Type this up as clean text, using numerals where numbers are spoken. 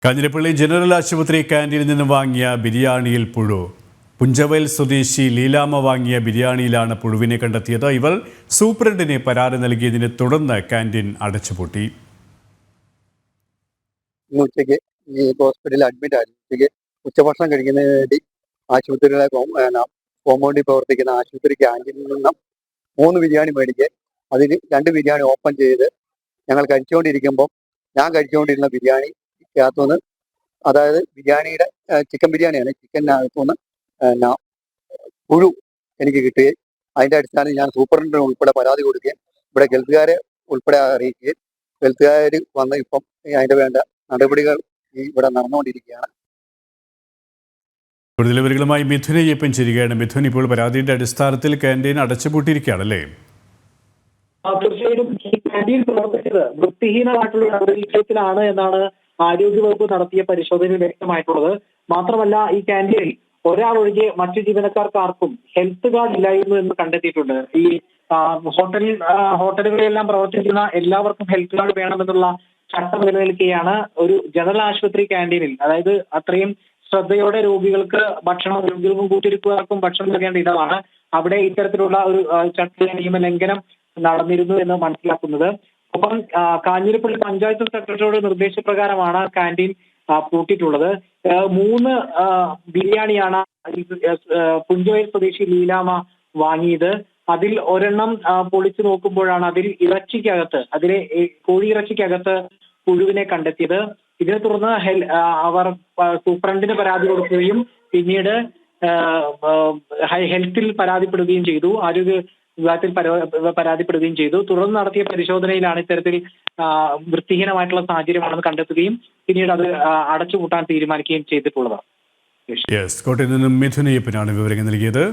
Kanjirappally general ആശുപത്രി ക്യാൻറ്റീനിൽ നിന്ന് വാങ്ങിയ ബിരിയാണിയിൽ പുഴു. പുഞ്ചവയൽ സ്വദേശി ലീലാമ്മ വാങ്ങിയ ബിരിയാണിയിലാണ് പുഴുവിനെ കണ്ടെത്തിയത്. ഇവർ സൂപ്രണ്ടിനെ പരാതി നൽകിയതിനെ തുടർന്ന് ക്യാൻറ്റീൻ അടച്ചുപൂട്ടി. ഉച്ചയ്ക്ക് ഈ ഹോസ്പിറ്റലിൽ അഡ്മിറ്റ് ആയിരുന്നു. ഉച്ചയ്ക്ക് ഉച്ചഭക്ഷണം കഴിക്കുന്നതിന് വേണ്ടി ആശുപത്രിയിലെ കോമ്പൗണ്ടിൽ പ്രവർത്തിക്കുന്ന ആശുപത്രി ക്യാൻറ്റീനിൽ നിന്നും 3 ബിരിയാണി മേടിച്ച് അതിൽ 2 ബിരിയാണി ഓപ്പൺ ചെയ്ത് ഞങ്ങൾ കഴിച്ചുകൊണ്ടിരിക്കുമ്പോൾ ഞാൻ കഴിച്ചുകൊണ്ടിരുന്ന ബിരിയാണിക്കകത്തുനിന്ന്, അതായത് ബിരിയാണിയുടെ ചിക്കൻ ബിരിയാണിയാണ്, ചിക്കനകത്തുനിന്ന് പുഴു എനിക്ക് കിട്ടുകയും അതിൻ്റെ അടിസ്ഥാനത്തിൽ ഞാൻ സൂപ്രണ്ടിന് ഉൾപ്പെടെ പരാതി കൊടുക്കുകയും ഇവിടെ ഗൾഫുകാരെ ഉൾപ്പെടെ അറിയിക്കുകയും ഗൾഫുകാർ വന്ന് ഇപ്പം അതിൻ്റെ വേണ്ട നടപടികൾ ഇവിടെ നടന്നുകൊണ്ടിരിക്കുകയാണ്. കൂടുതൽ വിവരങ്ങളുമായി മിഥുൻ അയ്യപ്പൻ ചേരുകയാണ്. മിഥുൻ, ഇപ്പോൾ പരാതിയുടെ അടിസ്ഥാനത്തിൽ ക്യാൻറ്റീൻ അടച്ചുപൂട്ടിയിരിക്കുകയാണല്ലേ? തീർച്ചയായും ഈ ക്യാൻറ്റീൻ പ്രവർത്തിച്ചത് വൃത്തിഹീനമായിട്ടുള്ള അന്തരീക്ഷത്തിലാണ് എന്നാണ് ആരോഗ്യവകുപ്പ് നടത്തിയ പരിശോധനയിൽ വ്യക്തമായിട്ടുള്ളത്. മാത്രമല്ല, ഈ ക്യാൻറ്റീനിൽ ഒരാളൊഴികെ മറ്റു ജീവനക്കാർക്കാർക്കും ഹെൽത്ത് കാർഡ് ഇല്ലായിരുന്നു എന്ന് കണ്ടെത്തിയിട്ടുണ്ട്. ഈ ഹോട്ടലുകളിലെല്ലാം പ്രവർത്തിക്കുന്ന എല്ലാവർക്കും ഹെൽത്ത് കാർഡ് വേണമെന്നുള്ള ചട്ടം നിലനിൽക്കുകയാണ്. ഒരു ജനറൽ ആശുപത്രി ക്യാൻറ്റീനിൽ, അതായത് അത്രയും ശ്രദ്ധയോടെ രോഗികൾക്ക് രോഗികൾക്കും കൂട്ടിരിക്കുകൾക്കും ഭക്ഷണം നൽകേണ്ട ഇടമാണ്. അവിടെ ഇത്തരത്തിലുള്ള ഒരു ചട്ട നിയമ ലംഘനം നടന്നിരുന്നു എന്ന് മനസ്സിലാക്കുന്നത്. ഒപ്പം കാഞ്ഞിരപ്പള്ളി പഞ്ചായത്ത് സെക്രട്ടറിയുടെ നിർദ്ദേശപ്രകാരമാണ് ക്യാൻറ്റീൻ പൂട്ടിയിട്ടുള്ളത്. 3 ബിരിയാണിയാണ് പുഞ്ചവയൽ സ്വദേശി ലീലാമ്മ വാങ്ങിയത്. അതിൽ ഒരെണ്ണം പൊളിച്ചു നോക്കുമ്പോഴാണ് അതിലെ കോഴിയിറച്ചിക്കകത്ത് പുഴുവിനെ കണ്ടെത്തിയത്. ഇതിനെ തുടർന്ന് അവർ സൂപ്രണ്ടിന് പരാതി കൊടുക്കുകയും പിന്നീട് ഹെൽത്തിൽ പരാതിപ്പെടുകയും ചെയ്തു, ആരോഗ്യ വിഭാഗത്തിൽ പരാതിപ്പെടുകയും ചെയ്തു. തുടർന്ന് നടത്തിയ പരിശോധനയിലാണ് ഇത്തരത്തിൽ വൃത്തിഹീനമായിട്ടുള്ള സാഹചര്യമാണെന്ന് കണ്ടെത്തുകയും പിന്നീട് അത് അടച്ചുപൂട്ടാൻ തീരുമാനിക്കുകയും ചെയ്തിട്ടുള്ളത്. കോട്ടയത്ത് നിന്നും മിഥുൻ അയ്യപ്പനാണ് വിവരങ്ങൾ നൽകിയത്.